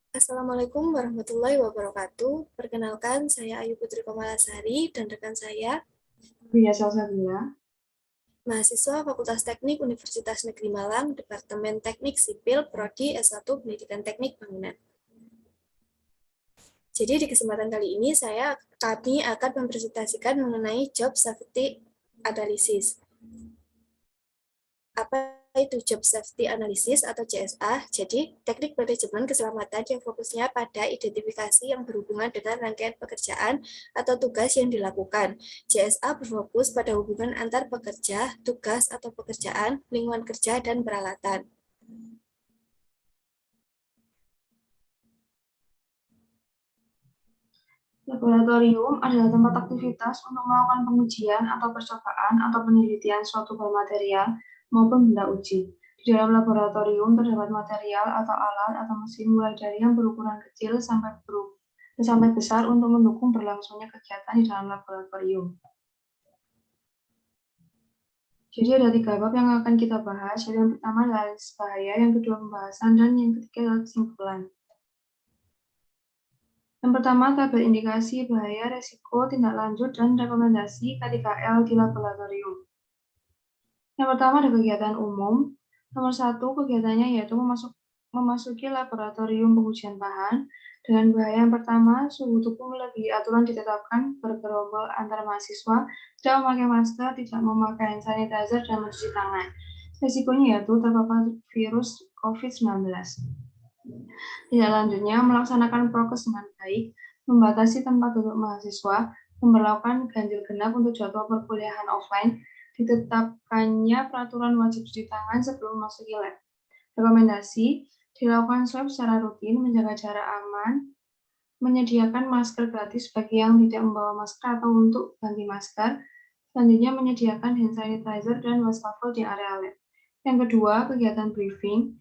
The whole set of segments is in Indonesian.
Assalamualaikum warahmatullahi wabarakatuh. Perkenalkan, saya Ayu Putri Komalasari dan rekan saya, Iya, Salsabila. mahasiswa Fakultas Teknik Universitas Negeri Malang, Departemen Teknik Sipil, Prodi S1 Pendidikan Teknik Bangunan. Jadi di kesempatan kali ini kami akan mempresentasikan mengenai Job Safety Analysis. Apa itu Job Safety Analysis atau JSA? Jadi, teknik manajemen keselamatan yang fokusnya pada identifikasi yang berhubungan dengan rangkaian pekerjaan atau tugas yang dilakukan. JSA berfokus pada hubungan antar pekerja, tugas atau pekerjaan, lingkungan kerja, dan peralatan. Laboratorium adalah tempat aktivitas untuk melakukan pengujian atau percobaan atau penelitian suatu bahan material maupun benda uji. Di dalam laboratorium terdapat material atau alat atau mesin mulai dari yang berukuran kecil sampai besar untuk mendukung berlangsungnya kegiatan di dalam laboratorium. Jadi ada 3 bab yang akan kita bahas. Jadi yang pertama adalah bahaya, yang kedua pembahasan, dan yang ketiga adalah kesimpulan. Yang pertama, tabel indikasi bahaya, resiko, tindak lanjut, dan rekomendasi KTKL di laboratorium. Yang pertama ada kegiatan umum. Nomor 1, kegiatannya yaitu memasuki laboratorium pengujian bahan. Dengan bahaya yang pertama, suhu tubuh melebihi aturan ditetapkan bergerombol antar mahasiswa, tidak memakai masker, tidak memakai hand sanitizer, dan mencuci tangan. Resikonya yaitu terpapar virus COVID-19. Tidak lanjutnya, melaksanakan prokes dengan baik, membatasi tempat duduk mahasiswa, memperlakukan ganjil genap untuk jadwal perkuliahan offline, ditetapkannya peraturan wajib cuci tangan sebelum memasuki lab. Rekomendasi, dilakukan swab secara rutin, menjaga jarak aman, menyediakan masker gratis bagi yang tidak membawa masker atau untuk ganti masker, selanjutnya menyediakan hand sanitizer dan wastafel di area lab. Yang kedua, kegiatan briefing,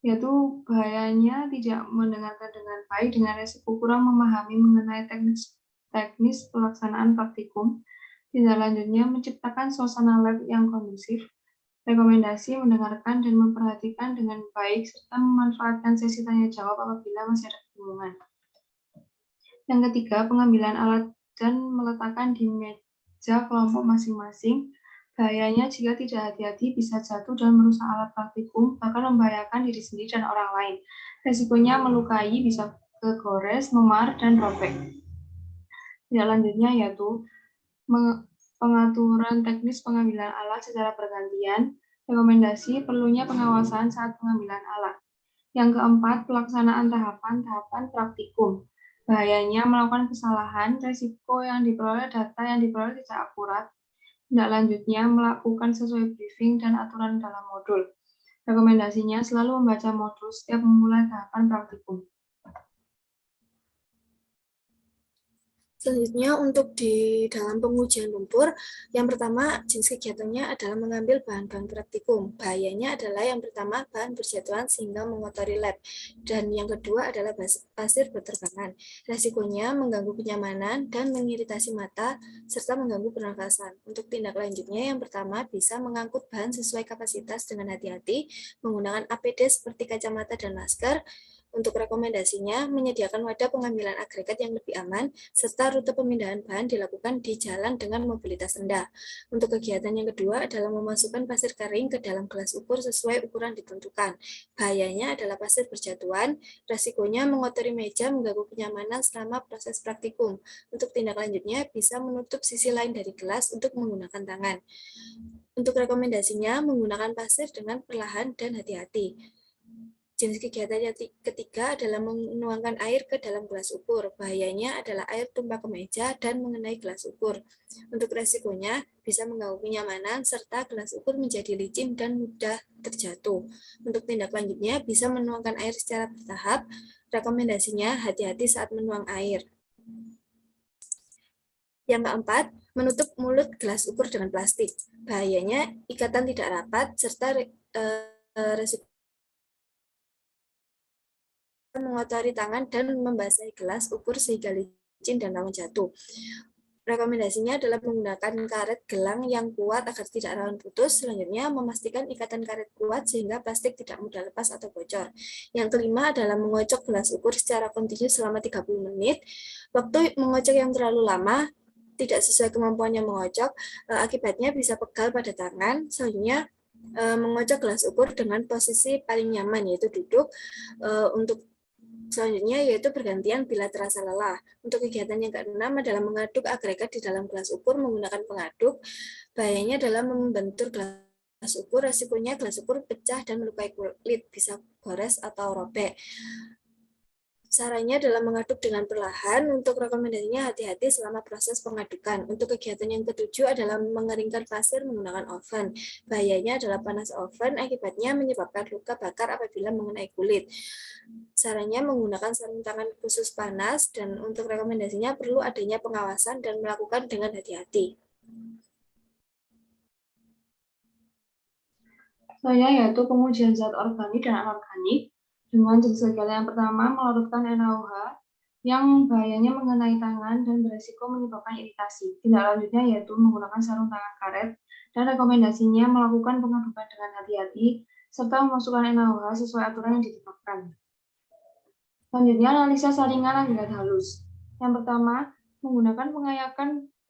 yaitu bahayanya tidak mendengarkan dengan baik dengan resiko kurang memahami mengenai teknis pelaksanaan praktikum. Tindak lanjutnya, menciptakan suasana lab yang kondusif. Rekomendasi, mendengarkan dan memperhatikan dengan baik serta memanfaatkan sesi tanya jawab apabila masih ada kebingungan. Yang ketiga, pengambilan alat dan meletakkan di meja kelompok masing-masing. Bahayanya jika tidak hati-hati bisa jatuh dan merusak alat praktikum, bahkan membahayakan diri sendiri dan orang lain. Resikonya melukai, bisa kegores, memar, dan robek. Tidak lanjutnya yaitu pengaturan teknis pengambilan alat secara bergantian. Rekomendasi, perlunya pengawasan saat pengambilan alat. Yang keempat, pelaksanaan tahapan-tahapan praktikum. Bahayanya melakukan kesalahan, resiko yang diperoleh, data yang diperoleh tidak akurat. Tindak lanjutnya, melakukan sesuai briefing dan aturan dalam modul. Rekomendasinya, selalu membaca modul setiap memulai tahapan praktikum. Selanjutnya untuk di dalam pengujian lumpur, yang pertama jenis kegiatannya adalah mengambil bahan-bahan praktikum. Bahayanya adalah yang pertama bahan berjatuhan sehingga mengotori lab. Dan yang kedua adalah pasir berterbangan. Resikonya mengganggu kenyamanan dan mengiritasi mata serta mengganggu pernafasan. Untuk tindak lanjutnya yang pertama bisa mengangkut bahan sesuai kapasitas dengan hati-hati, menggunakan APD seperti kacamata dan masker. Untuk rekomendasinya, menyediakan wadah pengambilan agregat yang lebih aman, serta rute pemindahan bahan dilakukan di jalan dengan mobilitas rendah. Untuk kegiatan yang kedua adalah memasukkan pasir kering ke dalam gelas ukur sesuai ukuran ditentukan. Bahayanya adalah pasir berjatuhan, resikonya mengotori meja, mengganggu kenyamanan selama proses praktikum. Untuk tindak lanjutnya, bisa menutup sisi lain dari gelas untuk menggunakan tangan. Untuk rekomendasinya, menggunakan pasir dengan perlahan dan hati-hati. Jenis kegiatan yang ketiga adalah menuangkan air ke dalam gelas ukur. Bahayanya adalah air tumpah ke meja dan mengenai gelas ukur. Untuk resikonya, bisa mengganggu kenyamanan serta gelas ukur menjadi licin dan mudah terjatuh. Untuk tindak lanjutnya, bisa menuangkan air secara bertahap. Rekomendasinya, hati-hati saat menuang air. Yang keempat, menutup mulut gelas ukur dengan plastik. Bahayanya, ikatan tidak rapat serta resiko mengotori tangan dan membasahi gelas ukur sehingga licin dan rawan jatuh. Rekomendasinya adalah menggunakan karet gelang yang kuat agar tidak rawan putus. Selanjutnya, memastikan ikatan karet kuat sehingga plastik tidak mudah lepas atau bocor. Yang kelima adalah mengocok gelas ukur secara kontinu selama 30 menit. Waktu mengocok yang terlalu lama, tidak sesuai kemampuannya mengocok, akibatnya bisa pegal pada tangan. Selanjutnya, mengocok gelas ukur dengan posisi paling nyaman, yaitu duduk. Untuk selanjutnya yaitu bergantian bila terasa lelah. Untuk kegiatan yang keenam adalah mengaduk agregat di dalam gelas ukur menggunakan pengaduk. Bahayanya adalah membentur gelas ukur, resikonya gelas ukur pecah dan melukai kulit, bisa gores atau robek. Sarannya adalah mengaduk dengan perlahan. Untuk rekomendasinya hati-hati selama proses pengadukan. Untuk kegiatan yang ketujuh adalah mengeringkan pasir menggunakan oven. Bahayanya adalah panas oven, akibatnya menyebabkan luka bakar apabila mengenai kulit. Sarannya menggunakan sarung tangan khusus panas, dan untuk rekomendasinya perlu adanya pengawasan dan melakukan dengan hati-hati. Selanjutnya yaitu pengujian zat organik dan anorganik. Dengan jenis kegiatan yang pertama, melarutkan NaOH yang bahayanya mengenai tangan dan beresiko menyebabkan iritasi. Tindak lanjutnya yaitu menggunakan sarung tangan karet, dan rekomendasinya melakukan pengadukan dengan hati-hati serta memasukkan NaOH sesuai aturan yang ditetapkan. Selanjutnya, analisa saringan agregat halus. Yang pertama, menggunakan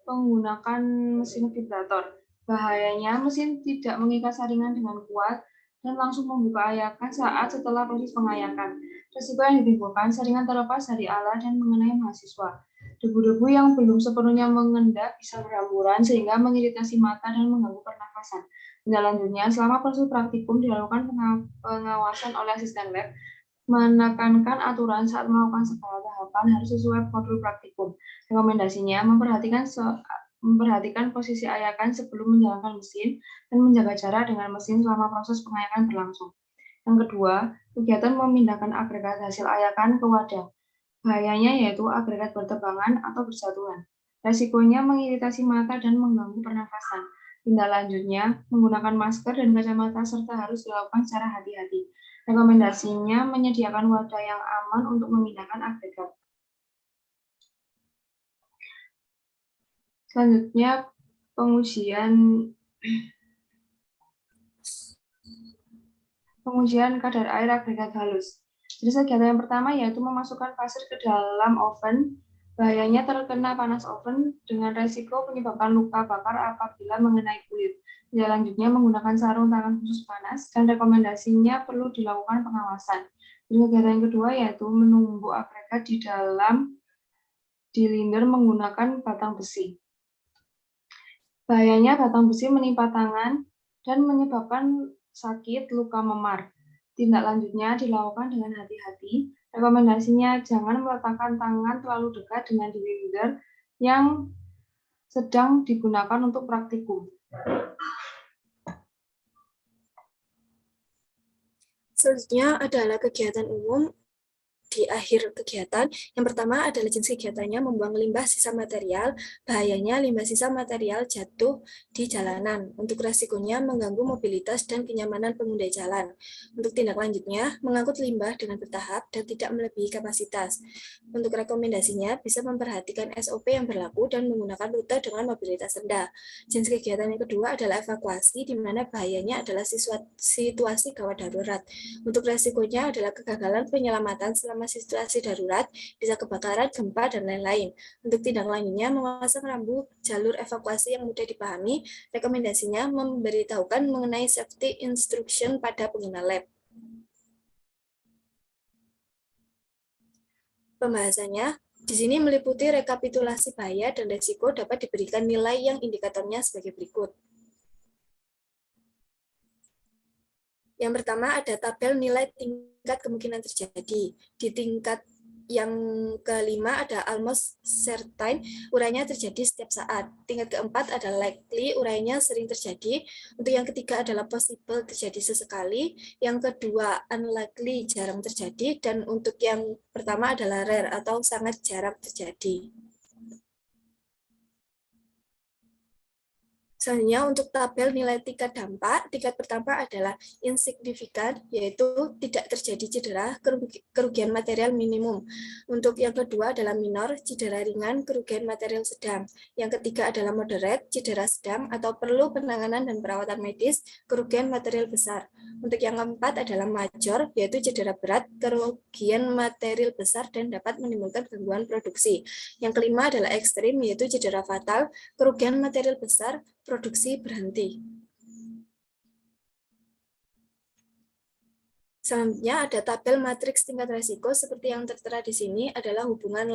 menggunakan mesin vibrator. Bahayanya, mesin tidak mengikat saringan dengan kuat dan langsung membuka ayakan saat setelah proses pengayakan. Risiko yang ditimbulkan, saringan terlepas dari alat dan mengenai mahasiswa. Debu-debu yang belum sepenuhnya mengendap bisa berhamburan sehingga mengiritasi mata dan mengganggu pernafasan. Tindak lanjutnya, selama proses praktikum dilakukan pengawasan oleh asisten lab, menekankan aturan saat melakukan segala tahapan harus sesuai prosedur praktikum. Rekomendasinya memperhatikan posisi ayakan sebelum menjalankan mesin dan menjaga jarak dengan mesin selama proses pengayakan berlangsung. Yang kedua, kegiatan memindahkan agregat hasil ayakan ke wadah. Bahayanya yaitu agregat bertebangan atau bersatuan. Resikonya mengiritasi mata dan mengganggu pernafasan. Tindak lanjutnya, menggunakan masker dan kacamata serta harus dilakukan secara hati-hati. Rekomendasinya menyediakan wadah yang aman untuk memindahkan agregat. Selanjutnya, pengujian kadar air agregat halus. Jadi kegiatan yang pertama yaitu memasukkan pasir ke dalam oven. Bahayanya terkena panas oven dengan resiko menyebabkan luka bakar apabila mengenai kulit. Selanjutnya menggunakan sarung tangan khusus panas, dan rekomendasinya perlu dilakukan pengawasan. Jadi kegiatan yang kedua yaitu menumbuk agregat di dalam silinder menggunakan batang besi. Bahayanya batang besi menimpa tangan dan menyebabkan sakit, luka memar. Tindak lanjutnya dilakukan dengan hati-hati. Rekomendasinya jangan meletakkan tangan terlalu dekat dengan silinder yang sedang digunakan untuk praktikum. Selanjutnya adalah kegiatan umum di akhir kegiatan. Yang pertama adalah jenis kegiatannya membuang limbah sisa material. Bahayanya limbah sisa material jatuh di jalanan. Untuk resikonya mengganggu mobilitas dan kenyamanan pengguna jalan. Untuk tindak lanjutnya, mengangkut limbah dengan bertahap dan tidak melebihi kapasitas. Untuk rekomendasinya bisa memperhatikan SOP yang berlaku dan menggunakan rute dengan mobilitas rendah. Jenis kegiatan yang kedua adalah evakuasi, di mana bahayanya adalah situasi gawat darurat. Untuk resikonya adalah kegagalan penyelamatan selama situasi darurat, bisa kebakaran, gempa, dan lain-lain. Untuk tindak lanjutnya, memasang rambu jalur evakuasi yang mudah dipahami. Rekomendasinya memberitahukan mengenai safety instruction pada pengguna lab. Pembahasannya di sini meliputi rekapitulasi bahaya dan risiko, dapat diberikan nilai yang indikatornya sebagai berikut. Yang pertama ada tabel nilai tingkat kemungkinan terjadi. Di tingkat yang kelima ada almost certain, urainya terjadi setiap saat. Tingkat keempat ada likely, urainya sering terjadi. Untuk yang ketiga adalah possible, terjadi sesekali. Yang kedua unlikely, jarang terjadi. Dan untuk yang pertama adalah rare atau sangat jarang terjadi. Selanjutnya untuk tabel nilai tingkat dampak, tingkat pertama adalah insignifikan, yaitu tidak terjadi cedera, kerugian material minimum. Untuk yang kedua adalah minor, cedera ringan, kerugian material sedang. Yang ketiga adalah moderate, cedera sedang atau perlu penanganan dan perawatan medis, kerugian material besar. Untuk yang keempat adalah major, yaitu cedera berat, kerugian material besar dan dapat menimbulkan gangguan produksi. Yang kelima adalah ekstrim, yaitu cedera fatal, kerugian material besar, produksi berhenti. Selanjutnya ada tabel matriks tingkat risiko seperti yang tertera di sini adalah hubungan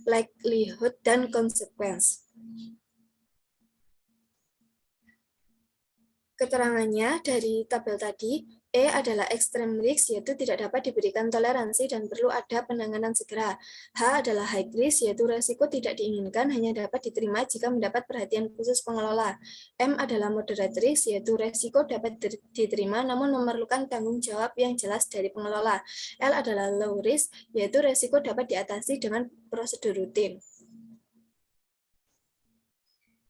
likelihood dan consequence. Keterangannya dari tabel tadi, E adalah extreme risk, yaitu tidak dapat diberikan toleransi dan perlu ada penanganan segera. H adalah high risk, yaitu resiko tidak diinginkan hanya dapat diterima jika mendapat perhatian khusus pengelola. M adalah moderate risk, yaitu resiko dapat diterima namun memerlukan tanggung jawab yang jelas dari pengelola. L adalah low risk, yaitu resiko dapat diatasi dengan prosedur rutin.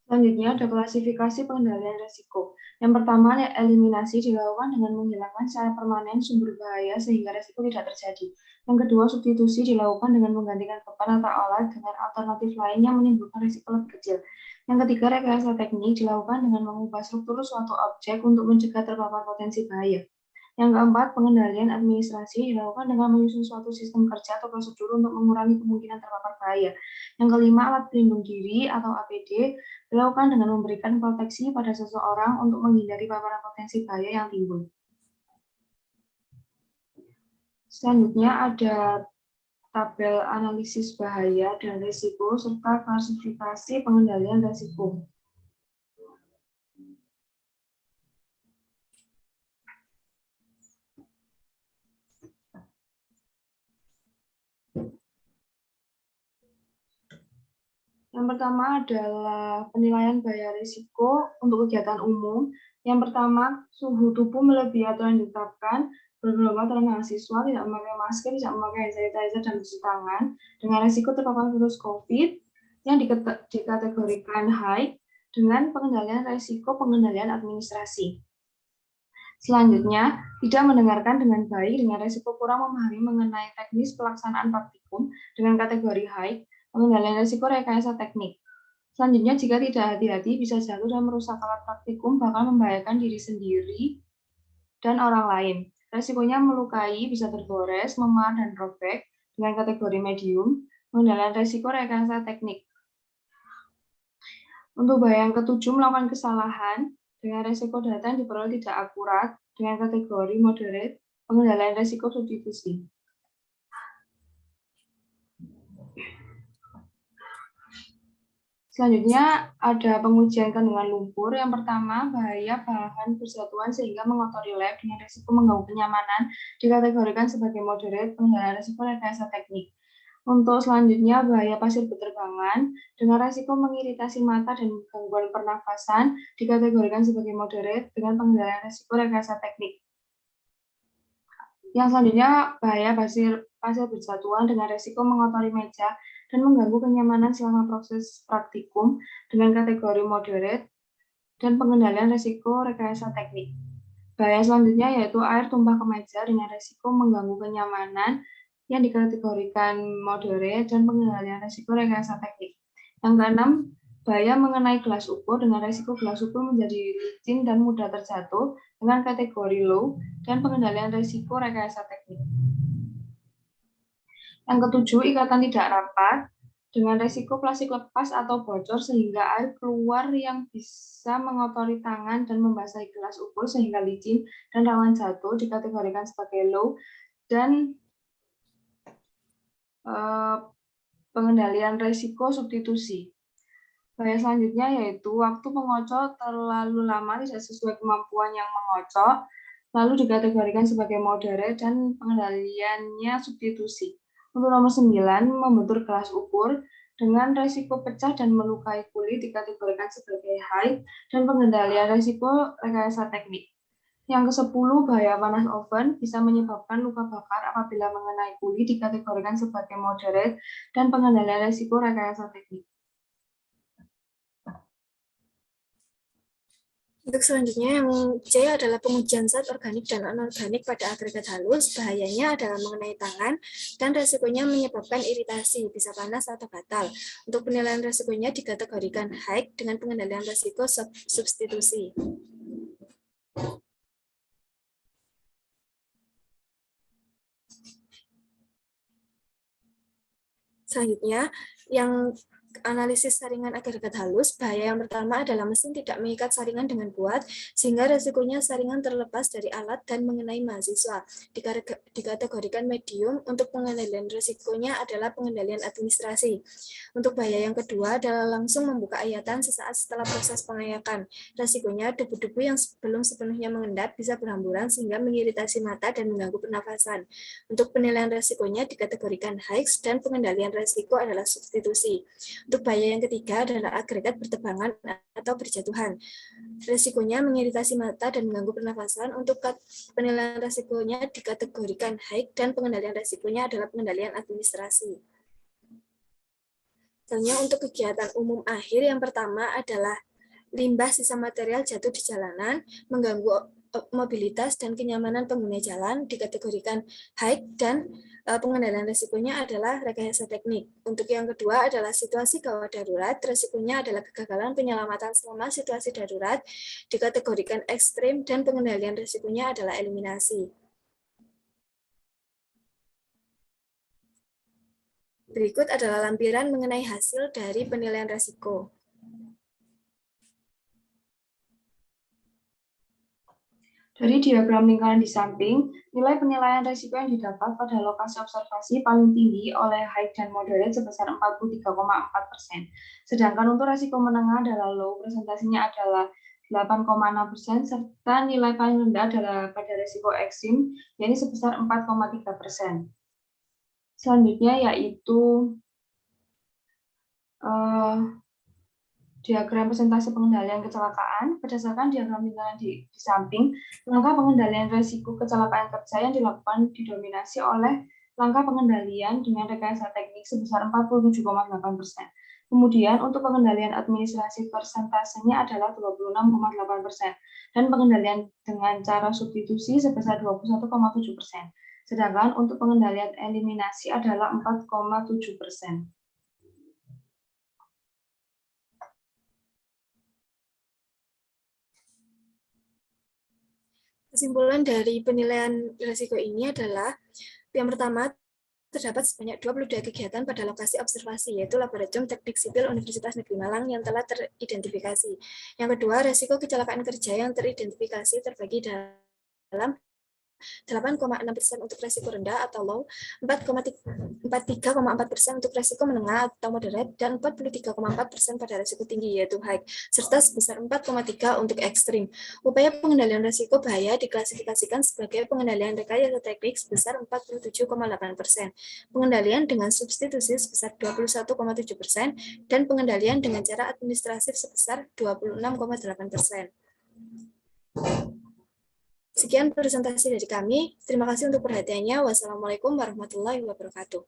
Selanjutnya ada klasifikasi pengendalian risiko. Yang pertama, eliminasi dilakukan dengan menghilangkan secara permanen sumber bahaya sehingga risiko tidak terjadi. Yang kedua, substitusi dilakukan dengan menggantikan beban atau alat dengan alternatif lain yang menimbulkan risiko lebih kecil. Yang ketiga, rekayasa teknik dilakukan dengan mengubah struktur suatu objek untuk mencegah terpapar potensi bahaya. Yang keempat, pengendalian administrasi dilakukan dengan menyusun suatu sistem kerja atau prosedur untuk mengurangi kemungkinan terpapar bahaya. Yang kelima, alat pelindung diri atau APD dilakukan dengan memberikan proteksi pada seseorang untuk menghindari paparan potensi bahaya yang timbul. Selanjutnya ada tabel analisis bahaya dan risiko serta klasifikasi pengendalian risiko. Yang pertama adalah penilaian bahaya risiko untuk kegiatan umum. Yang pertama, suhu tubuh melebihi aturan yang ditetapkan, bergelombang antara mahasiswa, tidak memakai masker, tidak memakai hand sanitizer dan cuci tangan, dengan risiko terpapar virus COVID yang dikategorikan high dengan pengendalian risiko pengendalian administrasi. Selanjutnya, tidak mendengarkan dengan baik dengan risiko kurang memahami mengenai teknis pelaksanaan praktikum dengan kategori high, pengendalian risiko rekayasa teknik. Selanjutnya, jika tidak hati-hati, bisa jatuh dan merusak alat praktikum, bahkan membahayakan diri sendiri dan orang lain. Risikonya melukai, bisa tergores, memar, dan robek dengan kategori medium, pengendalian risiko rekayasa teknik. Untuk bahaya yang ketujuh, melakukan kesalahan dengan risiko data yang diperoleh tidak akurat dengan kategori moderate, pengendalian risiko substitusi. Selanjutnya ada pengujian kandungan lumpur. Yang pertama, bahaya bahan bersatuan sehingga mengotori lab dengan risiko mengganggu kenyamanan dikategorikan sebagai moderate, pengendalian risiko rekayasa teknik. Untuk selanjutnya, bahaya pasir berterbangan dengan risiko mengiritasi mata dan gangguan pernafasan dikategorikan sebagai moderate dengan pengendalian risiko rekayasa teknik. Yang selanjutnya, bahaya pasir bersatuan dengan risiko mengotori meja dan mengganggu kenyamanan selama proses praktikum dengan kategori moderate dan pengendalian risiko rekayasa teknik. Bahaya selanjutnya yaitu air tumpah ke meja dengan risiko mengganggu kenyamanan yang dikategorikan moderate dan pengendalian risiko rekayasa teknik. Yang keenam, bahaya mengenai gelas ukur dengan risiko gelas ukur menjadi licin dan mudah terjatuh dengan kategori low dan pengendalian risiko rekayasa teknik. Yang ketujuh, ikatan tidak rapat dengan risiko plastik lepas atau bocor sehingga air keluar yang bisa mengotori tangan dan membasahi gelas ukur sehingga licin dan rawan jatuh dikategorikan sebagai low dan pengendalian risiko substitusi. Bahaya selanjutnya yaitu waktu mengocok terlalu lama tidak sesuai kemampuan yang mengocok, lalu dikategorikan sebagai moderate dan pengendaliannya substitusi. Untuk nomor 9, membentur gelas ukur dengan risiko pecah dan melukai kulit dikategorikan sebagai high dan pengendalian risiko rekayasa teknik. Yang ke-10, bahaya panas oven bisa menyebabkan luka bakar apabila mengenai kulit dikategorikan sebagai moderate dan pengendalian risiko rekayasa teknik. Untuk selanjutnya yang C adalah pengujian zat organik dan anorganik pada agregat halus. Bahayanya adalah mengenai tangan dan resikonya menyebabkan iritasi, bisa panas atau gatal. Untuk penilaian resikonya dikategorikan high dengan pengendalian resiko substitusi. Selanjutnya, yang analisis saringan agregat halus, bahaya yang pertama adalah mesin tidak mengikat saringan dengan kuat, sehingga resikonya saringan terlepas dari alat dan mengenai mahasiswa. Dikategorikan medium, untuk pengendalian resikonya adalah pengendalian administrasi. Untuk bahaya yang kedua adalah langsung membuka ayatan sesaat setelah proses pengayakan. Resikonya debu-debu yang belum sepenuhnya mengendap bisa berhamburan sehingga mengiritasi mata dan mengganggu pernafasan. Untuk penilaian resikonya dikategorikan high dan pengendalian resiko adalah substitusi. Untuk bahaya yang ketiga adalah agregat bertebangan atau berjatuhan. Resikonya mengiritasi mata dan mengganggu pernafasan. Untuk penilaian resikonya dikategorikan high dan pengendalian resikonya adalah pengendalian administrasi. Misalnya untuk kegiatan umum akhir yang pertama adalah limbah sisa material jatuh di jalanan, mengganggu mobilitas dan kenyamanan pengguna jalan, dikategorikan high dan pengendalian risikonya adalah rekayasa teknik. Untuk yang kedua adalah situasi gawat darurat, risikonya adalah kegagalan penyelamatan selama situasi darurat, dikategorikan ekstrim dan pengendalian risikonya adalah eliminasi. Berikut adalah lampiran mengenai hasil dari penilaian risiko. Dari diagram lingkaran di samping, nilai penilaian risiko yang didapat pada lokasi observasi paling tinggi oleh high dan moderate sebesar 43,4%. Sedangkan untuk risiko menengah adalah low, presentasinya adalah 8,6%, serta nilai paling rendah adalah pada risiko ekstrim, yaitu sebesar 4,3%. Selanjutnya yaitu diagram presentasi pengendalian kecelakaan. Berdasarkan diagram lingkaran di samping, langkah pengendalian risiko kecelakaan kerja yang dilakukan didominasi oleh langkah pengendalian dengan rekayasa teknik sebesar 47,8%. Kemudian untuk pengendalian administrasi persentasenya adalah 26,8% dan pengendalian dengan cara substitusi sebesar 21,7%. Sedangkan untuk pengendalian eliminasi adalah 4,7%. Kesimpulan dari penilaian risiko ini adalah yang pertama, terdapat sebanyak 22 kegiatan pada lokasi observasi, yaitu Laboratorium Teknik Sipil Universitas Negeri Malang yang telah teridentifikasi. Yang kedua, risiko kecelakaan kerja yang teridentifikasi terbagi dalam 8,6% untuk resiko rendah atau low, 43,4% untuk resiko menengah atau moderate, dan 43,4% pada resiko tinggi yaitu high, serta sebesar 4,3% untuk ekstrim. Upaya pengendalian resiko bahaya diklasifikasikan sebagai pengendalian rekayasa teknik sebesar 47,8%, pengendalian dengan substitusi sebesar 21,7%, dan pengendalian dengan cara administratif sebesar 26,8%. Sekian presentasi dari kami. Terima kasih untuk perhatiannya. Wassalamualaikum warahmatullahi wabarakatuh.